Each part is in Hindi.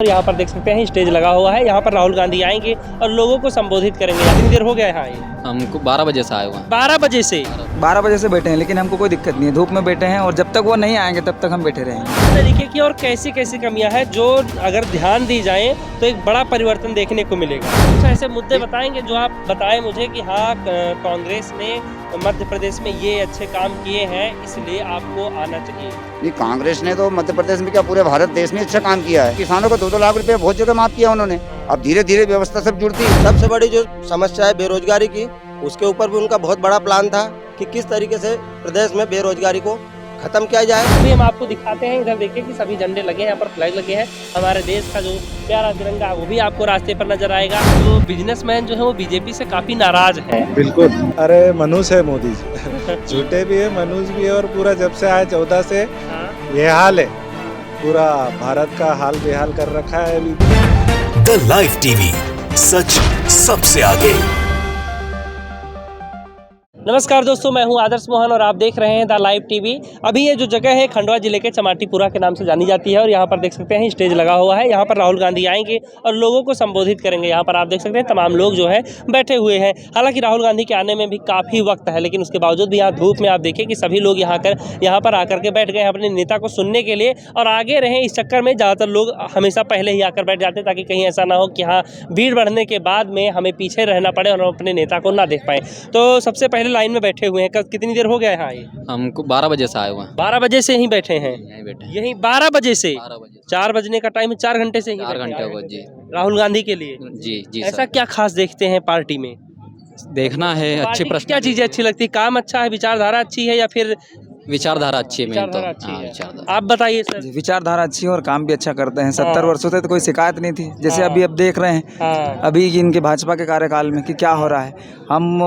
यहाँ पर देख सकते हैं स्टेज लगा हुआ है। यहाँ पर राहुल गांधी आएंगे और लोगों को संबोधित करेंगे। कितनी देर हो गया यहाँ आए? हमको 12 बजे से आए हुए हैं। 12 बजे से 12 बजे से बैठे हैं, लेकिन हमको कोई दिक्कत नहीं है। धूप में बैठे हैं और जब तक वो नहीं आएंगे तब तक हम बैठे रहेंगे। इस तरीके की और कैसी कैसी कमियां हैं जो अगर ध्यान दी जाए तो एक बड़ा परिवर्तन देखने को मिलेगा। कुछ ऐसे मुद्दे बताएंगे जो आप बताएं मुझे कि हाँ कांग्रेस ने मध्य प्रदेश में ये अच्छे काम किए हैं इसलिए आपको आना चाहिए। नहीं, कांग्रेस ने तो मध्य प्रदेश में क्या पूरे भारत देश में अच्छा काम किया है। किसानों को 2-2 लाख रुपए बहुत जगह माफ किया उन्होंने। अब धीरे धीरे व्यवस्था सब जुड़ती है। सबसे बड़ी जो समस्या है बेरोजगारी की, उसके ऊपर भी उनका बहुत बड़ा प्लान था कि किस तरीके से प्रदेश में बेरोजगारी को खत्म किया जाए। अभी हम आपको दिखाते हैं, इधर देखिए कि सभी झंडे लगे हैं, यहाँ पर फ्लैग लगे हैं। हमारे देश का जो प्यारा तिरंगा वो भी आपको रास्ते पर नजर आएगा। तो बिजनेसमैन जो है वो बीजेपी से काफी नाराज है। बिल्कुल, अरे मनुष्य है मोदी जी झूठे भी है, मनुष्य भी है। और पूरा जब से आए 14 से ये हाल है, पूरा भारत का हाल बेहाल कर रखा है अभी। द लाइव टीवी, सच सबसे आगे। नमस्कार दोस्तों, मैं हूं आदर्श मोहन और आप देख रहे हैं द लाइव टीवी। अभी ये जो जगह है खंडवा जिले के चमाटीपुरा के नाम से जानी जाती है और यहाँ पर देख सकते हैं स्टेज लगा हुआ है। यहाँ पर राहुल गांधी आएंगे और लोगों को संबोधित करेंगे। यहाँ पर आप देख सकते हैं तमाम लोग जो है बैठे हुए हैं। हालांकि राहुल गांधी के आने में भी काफ़ी वक्त है, लेकिन उसके बावजूद भी यहाँ धूप में आप देखिए कि सभी लोग यहाँ पर आकर के बैठ गए हैं अपने नेता को सुनने के लिए और आगे रहें। इस चक्कर में ज़्यादातर लोग हमेशा पहले ही आकर बैठ जाते हैं ताकि कहीं ऐसा ना हो कि हाँ भीड़ बढ़ने के बाद में हमें पीछे रहना पड़े और हम अपने नेता को ना देख पाएँ। तो सबसे पहले लाइन में बैठे हुए हैं। कितनी देर हो गया यहाँ आए? हमको 12 बजे से आए हुए हैं। 12 बजे से ही बैठे हैं? यहीं बैठे हैं। यही 12 बजे से? 12 बजे 4 बजने का टाइम है, 4 घंटे से ही 4 बैठे घंटे हैं हो गए जी। राहुल गांधी के लिए। जी ऐसा सर, क्या खास देखते हैं पार्टी में? देखना है अच्छे पार्टी की प्रश्न। क्या चीजें अच्छी लगती है? काम अच्छा है, विचारधारा अच्छी है या फिर विचारधारा अच्छी है मेन तो। विचारधारा अच्छी हाँ, है? विचारधारा। आप बताइए सर। विचारधारा अच्छी है और काम भी अच्छा करते हैं। 70 वर्षों से तो कोई शिकायत नहीं थी, जैसे हाँ। अभी अब देख रहे हैं हाँ। अभी इनके भाजपा के कार्यकाल में कि क्या हो रहा है। हम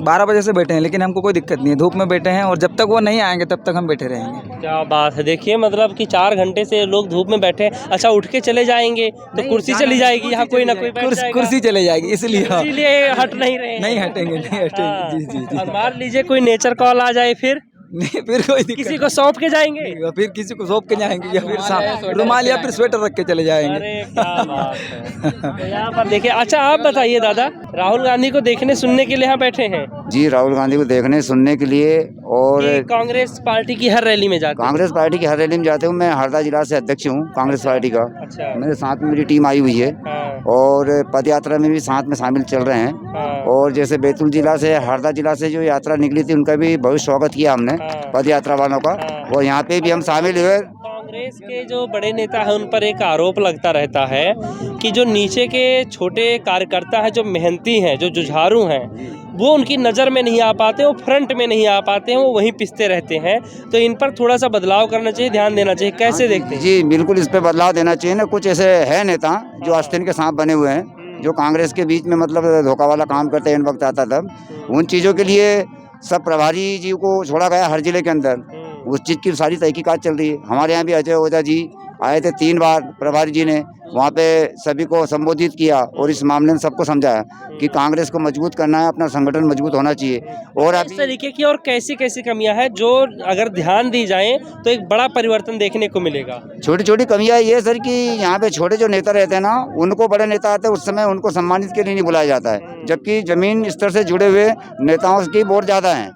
12 बजे से बैठे हैं, लेकिन हमको कोई दिक्कत नहीं है। धूप में बैठे हैं और जब तक वो नहीं आएंगे तब तक हम बैठे रहेंगे। क्या बात है, देखिए मतलब कि 4 घंटे से लोग धूप में बैठे हैं। अच्छा, उठ के चले जाएंगे तो कुर्सी चली जाएगी, यहाँ कोई ना कोई बैठ जाएगा। कुर्सी चले जाएगी, इसलिए इसीलिए हट नहीं रहे हैं। नहीं हटेंगे, नहीं हटेंगे। जी जी जी। और मान लीजिए कोई नेचर कॉल आ जाए फिर नहीं, फिर कोई दिक्कत किसी को सौंप के जाएंगे? नहीं, फिर किसी को सौंप के जाएंगे या फिर रुमाल या फिर स्वेटर रख के चले जाएंगे। अरे क्या बात है। तो यहाँ पर देखिए। अच्छा आप बताइए दादा, राहुल गांधी को देखने सुनने के लिए यहाँ बैठे हैं? जी, राहुल गांधी को देखने सुनने के लिए। और कि कांग्रेस पार्टी की हर रैली में जाते हैं? कांग्रेस पार्टी की हर रैली में जाते हूँ। मैं हरदा जिला से अध्यक्ष हूँ कांग्रेस पार्टी का। अच्छा। मेरे साथ में मेरी टीम आई हुई है हाँ, और पद यात्रा में भी साथ में शामिल चल रहे हैं। हाँ, और जैसे बैतूल जिला से, हरदा जिला से जो यात्रा निकली थी उनका भी बहुत स्वागत किया हमने, हाँ। पद यात्रा वालों का। हाँ। और यहाँ पे भी हम शामिल हुए। कांग्रेस के जो बड़े नेता हैं उन पर एक आरोप लगता रहता है कि जो नीचे के छोटे कार्यकर्ता हैं, जो मेहनती हैं, जो जुझारू हैं, वो उनकी नज़र में नहीं आ पाते, वो फ्रंट में नहीं आ पाते हैं, वो वहीं पिसते रहते हैं। तो इन पर थोड़ा सा बदलाव करना चाहिए, ध्यान देना चाहिए। कैसे देखते हैं? जी बिल्कुल, इस पे बदलाव देना चाहिए ना। कुछ ऐसे है नेता जो आस्तीन के सांप बने हुए हैं, जो कांग्रेस के बीच में मतलब धोखा वाला काम करते हैं इन वक्त आता तब। उन चीज़ों के लिए सब प्रभारी जी को छोड़ा गया हर जिले के अंदर। उस चीज़ की सारी तहकीकात चल रही है। हमारे यहाँ भी अजय ओझा जी आए थे 3 बार, प्रभारी जी ने वहाँ पे सभी को संबोधित किया और इस मामले में सबको समझाया कि कांग्रेस को मजबूत करना है, अपना संगठन मजबूत होना चाहिए। और इस अभी तरीके की और कैसी कैसी कमियां हैं जो अगर ध्यान दी जाए तो एक बड़ा परिवर्तन देखने को मिलेगा? छोटी छोटी कमियां ये सर कि यहाँ पे छोटे जो नेता रहते हैं ना, उनको बड़े नेता आते हैं उस समय उनको सम्मानित के लिए नहीं बुलाया जाता है, जबकि जमीन स्तर से जुड़े हुए नेताओं की बहुत ज़्यादा हैं।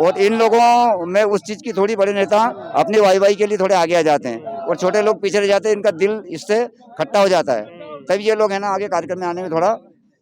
और इन लोगों में उस चीज़ की थोड़ी बड़े नेता अपनी वाई के लिए थोड़े आगे आ जाते हैं और छोटे लोग पीछे रह जाते हैं। इनका दिल इससे खट्टा हो जाता है, तब ये लोग है ना आगे कार्यक्रम में आने में थोड़ा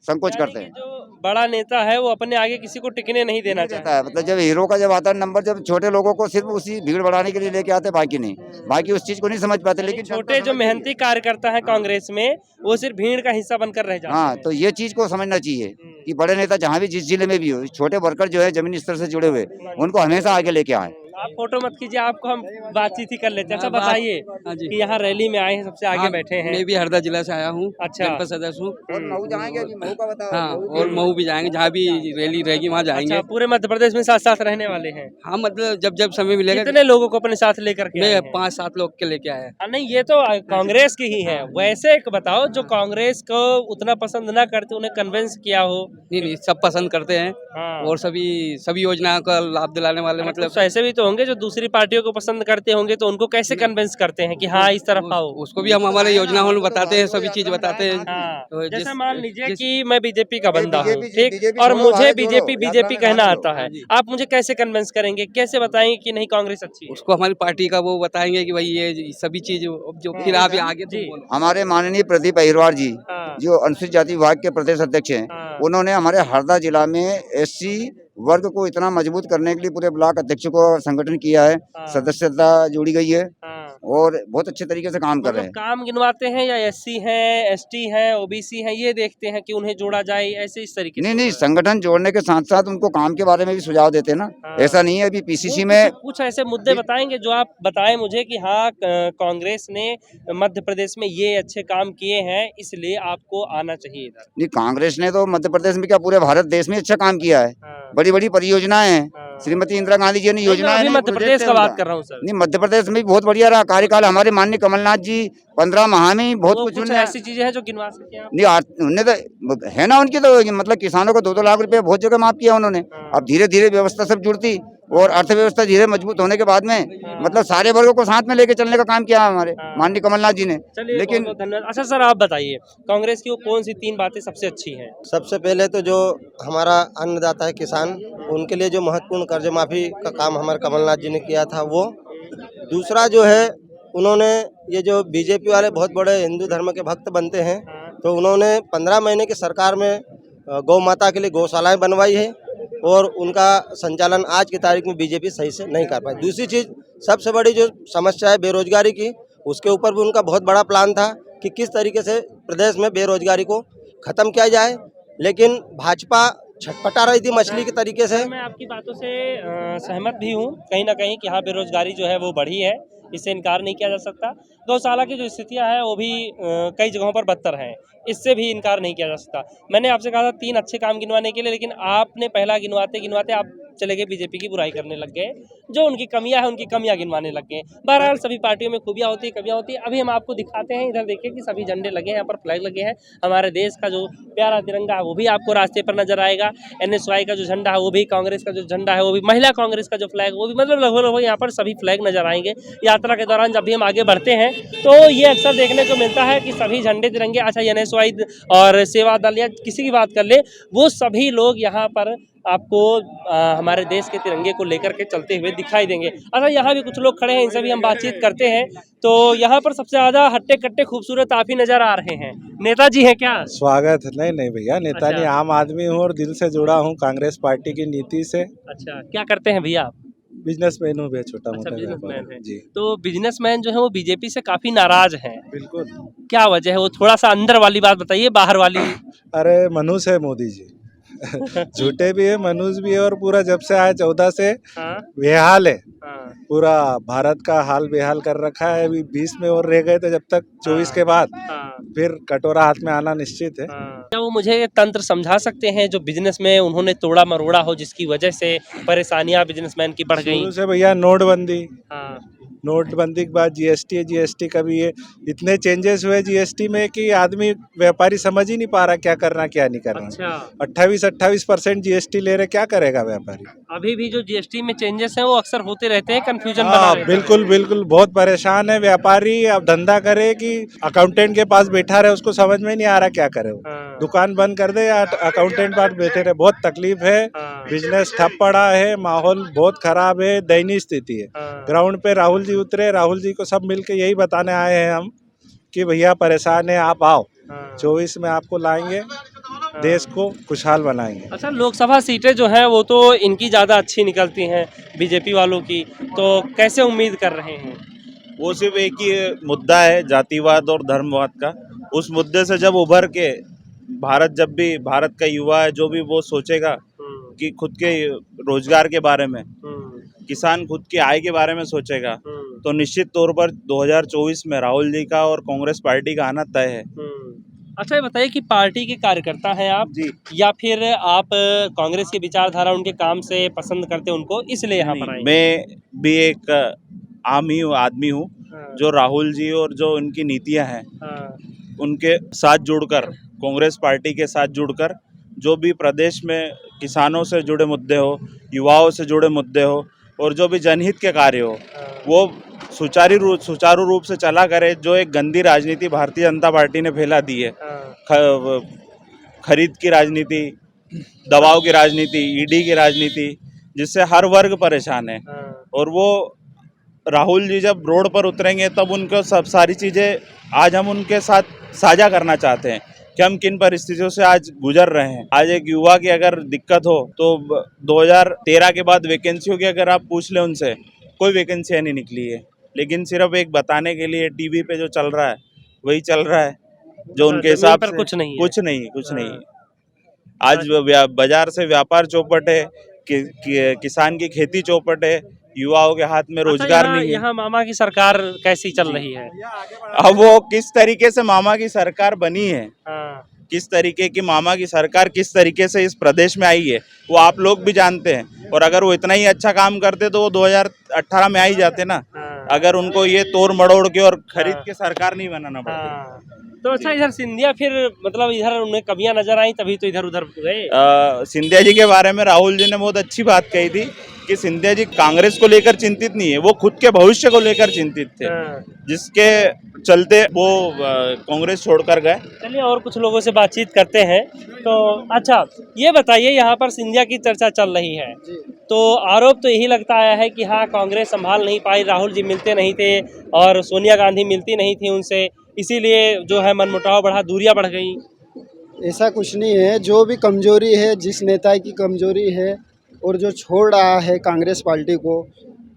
संकोच करते हैं। जो बड़ा नेता है वो अपने आगे किसी को टिकने नहीं देना चाहता है। मतलब जब हीरो का जब आता है नंबर, जब छोटे लोगों को सिर्फ उसी भीड़ बढ़ाने के लिए लेके आते, बाकी नहीं, बाकी उस चीज़ को नहीं समझ पाते। लेकिन छोटे जो मेहनती कार्यकर्ता हैं कांग्रेस में, वो सिर्फ भीड़ का हिस्सा बनकर रह जाते हैं। हाँ, तो ये चीज़ को समझना चाहिए कि बड़े नेता जहाँ भी जिस जिले में भी हो, छोटे वर्कर जो है जमीनी स्तर से जुड़े हुए, उनको हमेशा आगे लेके आए। आप फोटो मत कीजिए, आपको हम बातचीत ही कर लेते हैं। अच्छा बताइए कि यहाँ रैली में आए हैं, सबसे आगे बैठे हैं। मैं भी हरदा जिला से आया हूँ। अच्छा। जनपद सदस्य हूँ। और मऊ जाएंगे, अभी मऊ का बताओ। हाँ, और मऊ भी जाएंगे, जहाँ भी रैली रहेगी वहाँ जाएंगे। अच्छा, पूरे मध्य प्रदेश में साथ साथ रहने वाले हैं? हाँ, मतलब जब जब समय मिलेगा। कितने लोगों को अपने साथ लेकर के आए मैं हैं? 5-7 लोग के लेके आया। नहीं, ये तो कांग्रेस की ही है। वैसे एक बताओ जो कांग्रेस को उतना पसंद ना करते, उन्हें कन्विंस किया हो। नहीं, सब पसंद करते हैं। हाँ। और सभी योजनाओं का लाभ दिलाने वाले, मतलब ऐसे भी तो होंगे जो दूसरी पार्टियों को पसंद करते होंगे, तो उनको कैसे कन्विंस करते हैं कि हाँ इस तरफ आओ? उसको भी हम हमारे योजना में बताते हैं, सभी चीज बताते हैं। हाँ, तो जैसे जिस- मान लीजिए जिस- कि मैं बीजेपी का बंदा हूँ, बीजेपी ठीक, और छोड़ो, मुझे आगे बीजेपी जोड़ो, बीजेपी यात्रा में कहना आगे आता है, हाँ जी। आप मुझे कैसे कन्विंस करेंगे, कैसे बताएंगे कि नहीं कांग्रेस अच्छी है? उसको हमारी पार्टी का वो बताएंगे कि भाई ये सभी चीज जो फिर आप ये आगे तुम जी। बोलो। हमारे माननीय प्रदीप अहिरवार जी हाँ, जो अनुसूचित जाति विभाग के प्रदेश अध्यक्ष हैं, हाँ। उन्होंने हमारे हरदा जिला में एससी वर्ग को इतना मजबूत करने के लिए पूरे ब्लॉक अध्यक्ष को संगठन किया है, हाँ। सदस्यता जोड़ी गई है हाँ। और बहुत अच्छे तरीके से काम कर रहे मतलब हैं। काम गिनवाते हैं या एससी हैं, एसटी हैं, ओबीसी हैं, ये देखते हैं कि उन्हें जोड़ा जाए, ऐसे इस तरीके नहीं से नहीं, होता है। संगठन जोड़ने के साथ साथ उनको काम के बारे में भी सुझाव देते हैं ना। हाँ। ऐसा नहीं है अभी वो पीसीसी में कुछ ऐसे मुद्दे बताएंगे जो आप बताएं मुझे कि हाँ कांग्रेस ने मध्य प्रदेश में ये अच्छे काम किए हैं, इसलिए आपको आना चाहिए इधर। नहीं, कांग्रेस ने तो मध्य प्रदेश में क्या पूरे भारत देश में अच्छा काम किया है। हाँ। बड़ी बड़ी परियोजनाएं हैं, हाँ। श्रीमती इंदिरा गांधी जी ने नहीं, मैं योजनाएं अभी नहीं, मध्य प्रदेश प्रोजेक्ट का है बात उनका। कर रहा हूँ सर। नहीं, मध्य प्रदेश में भी बहुत बढ़िया रहा कार्यकाल। हमारे माननीय कमलनाथ जी 15 माह में ही बहुत वो कुछ कुछ उन्होंने ऐसी चीजें हैं जो गिनवा सकते हैं आप? नहीं उन्होंने तो है ना, उनकी तो मतलब किसानों को 2-2 लाख रुपए बहुत जगह माफ किया उन्होंने। अब धीरे धीरे व्यवस्था सब जुड़ती और अर्थव्यवस्था धीरे मजबूत होने के बाद में मतलब सारे वर्गों को साथ में लेके चलने का काम किया हमारे माननीय कमलनाथ जी ने। चलिए, लेकिन बहुत धन्यवाद। अच्छा सर, आप बताइए कांग्रेस की वो कौन सी 3 बातें सबसे अच्छी हैं? सबसे पहले तो जो हमारा अन्नदाता है किसान, उनके लिए जो महत्वपूर्ण कर्ज माफ़ी का काम हमारे कमलनाथ जी ने किया था वो। दूसरा जो है, उन्होंने ये जो बीजेपी वाले बहुत बड़े हिंदू धर्म के भक्त बनते हैं, तो उन्होंने 15 महीने की सरकार में गौ माता के लिए गौशालाएं बनवाई है और उनका संचालन आज की तारीख में बीजेपी सही से नहीं कर पाई। दूसरी चीज़, सबसे बड़ी जो समस्या है बेरोजगारी की, उसके ऊपर भी उनका बहुत बड़ा प्लान था कि किस तरीके से प्रदेश में बेरोजगारी को ख़त्म किया जाए, लेकिन भाजपा छटपटा रही थी मछली के तरीके से। मैं आपकी बातों से सहमत भी हूँ कहीं ना कहीं कि हाँ बेरोजगारी जो है वो बढ़ी है, इससे इनकार नहीं किया जा सकता। गौशाला की जो स्थितियां हैं वो भी कई जगहों पर बदतर हैं, इससे भी इनकार नहीं किया जा सकता। मैंने आपसे कहा था 3 अच्छे काम गिनवाने के लिए, लेकिन आपने पहला गिनवाते गिनवाते आप चले गए बीजेपी की बुराई करने लग गए, जो उनकी कमियां हैं उनकी कमियां गिनवाने लग गए। बहरहाल सभी पार्टियों में खूबियां होती है, कमियां होती है। अभी हम आपको दिखाते हैं, इधर देखिए कि सभी झंडे लगे हैं, यहाँ पर फ्लैग लगे हैं। हमारे देश का जो प्यारा तिरंगा है वो भी आपको रास्ते पर नजर आएगा। NSY का जो झंडा है वो भी, कांग्रेस का जो झंडा है वो भी, महिला कांग्रेस का जो फ्लैग वो भी, मतलब लगभग यहाँ पर सभी फ्लैग नजर आएंगे। यात्रा के दौरान जब भी हम आगे बढ़ते हैं तो ये अक्सर देखने को मिलता है कि सभी झंडे तिरंगे, अच्छा NSY और सेवा दल या किसी की बात कर ले, वो सभी लोग यहाँ पर आपको हमारे देश के तिरंगे को लेकर के चलते हुए दिखाई देंगे। अच्छा, यहाँ भी कुछ लोग खड़े हैं, इनसे भी हम बातचीत करते हैं। तो यहाँ पर सबसे ज़्यादा हट्टे कट्टे खूबसूरत आप ही नज़र आ रहे हैं। नेताजी हैं क्या? स्वागत है। नहीं नहीं भैया, नेता अच्छा। नहीं, आम आदमी हूँ और दिल से जुड़ा हूँ कांग्रेस पार्टी की नीति से। अच्छा, क्या करते हैं भैया आप? बिजनेसमैन हूँ भैया, छोटा अच्छा, मोटा बिजनेसमैन व्यापार है। जी। तो बिजनेसमैन जो है वो बीजेपी से काफ़ी नाराज हैं, बिल्कुल। क्या वजह है? वो थोड़ा सा अंदर वाली बात बताइए, बाहर वाली। अरे मनुष्य है मोदी जी। झूठे भी है, मनुष्य भी है और पूरा जब से आए 14 से हाँ, बेहाल है। हाँ, पूरा भारत का हाल बेहाल कर रखा है। अभी 20 में और रह गए थे, जब तक 24 के बाद हाँ, फिर कटोरा हाथ में आना निश्चित है। हाँ। क्या वो मुझे तंत्र समझा सकते हैं जो बिजनेस में उन्होंने तोड़ा मरोड़ा हो, जिसकी वजह से परेशानियां बिजनेसमैन की बढ़ गई? शुरू से भैया नोटबंदी, हाँ, नोटबंदी के बाद जीएसटी का भी ये इतने चेंजेस हुए जीएसटी में कि आदमी व्यापारी समझ ही नहीं पा रहा क्या करना क्या नहीं करना। अच्छा। 28% जीएसटी ले रहे, क्या करेगा व्यापारी? अभी भी जो जीएसटी में चेंजेस हैं वो अक्सर होते रहते हैं, कंफ्यूजन बना हाँ रहता है। बिल्कुल बिल्कुल, बहुत परेशान है व्यापारी। अब धंधा करे कि अकाउंटेंट के पास बैठा रहे, उसको समझ में नहीं आ रहा क्या करे वो। हाँ, दुकान बंद कर दे या अकाउंटेंट पास बैठे रहे, बहुत तकलीफ है। हाँ, बिजनेस ठप पड़ा है, माहौल बहुत खराब है, दयनीय स्थिति है। हाँ, ग्राउंड पे राहुल जी उतरे, राहुल जी को सब मिलके यही बताने आए हैं हम कि भैया परेशान है, आप आओ, हाँ। 24 में आपको लाएंगे, देश को खुशहाल बनाएंगे। अच्छा, लोकसभा सीटें जो हैं वो तो इनकी ज़्यादा अच्छी निकलती हैं बीजेपी वालों की, तो कैसे उम्मीद कर रहे हैं? वो सिर्फ एक ही मुद्दा है, जातिवाद और धर्मवाद का। उस मुद्दे से जब उभर के भारत का युवा है जो भी वो सोचेगा कि खुद के रोजगार के बारे में, किसान खुद की आय के बारे में सोचेगा, तो निश्चित तौर पर 2024 में राहुल जी का और कांग्रेस पार्टी का आना तय है। अच्छा, ये बताइए कि पार्टी के कार्यकर्ता हैं आप जी। या फिर आप कांग्रेस की विचारधारा उनके काम से पसंद करते उनको, इसलिए यहाँ पर आए? मैं भी एक आम ही आदमी हूँ हाँ, जो राहुल जी और जो उनकी नीतियाँ हैं हाँ, उनके साथ जुड़कर, कांग्रेस पार्टी के साथ जुड़कर, जो भी प्रदेश में किसानों से जुड़े मुद्दे हो, युवाओं से जुड़े मुद्दे हो और जो भी जनहित के कार्य हो वो सुचारू रूप से चला करे। जो एक गंदी राजनीति भारतीय जनता पार्टी ने फैला दी है, खरीद की राजनीति, दबाव की राजनीति, ईडी की राजनीति, जिससे हर वर्ग परेशान है। और वो राहुल जी जब रोड पर उतरेंगे तब उनको सब सारी चीज़ें आज हम उनके साथ साझा करना चाहते हैं कि हम किन परिस्थितियों से आज गुजर रहे हैं। आज एक युवा की अगर दिक्कत हो तो 2013 के बाद वैकेंसियों की अगर आप पूछ लें उनसे, कोई वैकेंसियाँ नहीं निकली है, लेकिन सिर्फ एक बताने के लिए टीवी पे जो चल रहा है वही चल रहा है, जो उनके हिसाब से कुछ नहीं। आज बाजार से व्यापार चौपट है, किसान की खेती चौपट है, युवाओं के हाथ में रोजगार नहीं है। यहाँ मामा की सरकार कैसी चल रही है? अब वो किस तरीके से मामा की सरकार बनी है, किस तरीके की मामा की सरकार किस तरीके से इस प्रदेश में आई है वो आप लोग भी जानते हैं। और अगर वो इतना ही अच्छा काम करते तो वो 2018 में आ ही जाते ना। अगर उनको ये तोड़ मड़ोड़ के और खरीद के सरकार नहीं बनाना पड़ता। तो अच्छा, इधर सिंधिया फिर मतलब इधर उन्हें कमियां नजर आई तभी तो इधर उधर गए। सिंधिया जी के बारे में राहुल जी ने बहुत अच्छी बात कही थी कि सिंधिया जी कांग्रेस को लेकर चिंतित नहीं है, वो खुद के भविष्य को लेकर चिंतित थे, जिसके चलते वो कांग्रेस छोड़कर गए। चलिए और कुछ लोगों से बातचीत करते हैं। तो अच्छा ये बताइए, यहाँ पर सिंधिया की चर्चा चल रही है तो आरोप तो यही लगता आया है कि हाँ कांग्रेस संभाल नहीं पाई, राहुल जी मिलते नहीं थे और सोनिया गांधी मिलती नहीं थी उनसे, इसीलिए जो है मनमुटाव बढ़ा, दूरियां बढ़ गई। ऐसा कुछ नहीं है। जो भी कमजोरी है, जिस नेता की कमजोरी है और जो छोड़ रहा है कांग्रेस पार्टी को,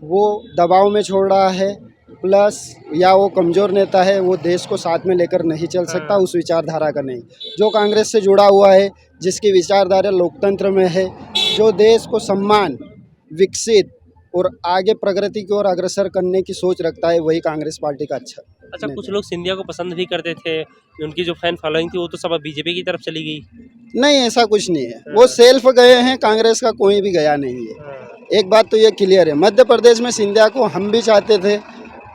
वो दबाव में छोड़ रहा है, प्लस या वो कमज़ोर नेता है, वो देश को साथ में लेकर नहीं चल सकता, उस विचारधारा का नहीं। जो कांग्रेस से जुड़ा हुआ है, जिसकी विचारधारा लोकतंत्र में है, जो देश को सम्मान, विकसित और आगे प्रगति की ओर अग्रसर करने की सोच रखता है, वही कांग्रेस पार्टी का अच्छा। कुछ लोग सिंधिया को पसंद भी करते थे, उनकी जो फैन फॉलोइंग थी वो तो सब बीजेपी की तरफ चली गई। नहीं, ऐसा कुछ नहीं है। वो सेल्फ गए हैं, कांग्रेस का कोई भी गया नहीं है। एक बात तो ये क्लियर है, मध्य प्रदेश में सिंधिया को हम भी चाहते थे,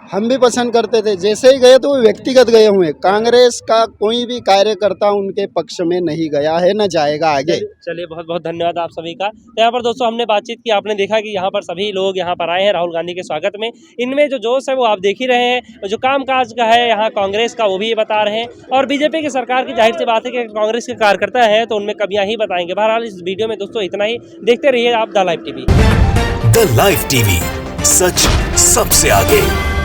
हम भी पसंद करते थे, जैसे ही गए तो वो व्यक्तिगत गए हुए। कांग्रेस का कोई भी कार्यकर्ता उनके पक्ष में नहीं गया है, न जाएगा आगे। चलिए बहुत बहुत धन्यवाद आप सभी का। तो यहाँ पर दोस्तों हमने बातचीत की, आपने देखा कि यहाँ पर सभी लोग यहाँ पर आए हैं राहुल गांधी के स्वागत में। इनमें जो जोश है वो आप देख ही रहे हैं, जो काम काज का है यहाँ कांग्रेस का वो भी ये बता रहे हैं, और बीजेपी की सरकार की जाहिर सी बात है कि कांग्रेस के कार्यकर्ता है तो उनमें कमियां ही बताएंगे। बहरहाल इस वीडियो में दोस्तों इतना ही, देखते रहिए आप the live TV. The live TV, सच सबसे आगे।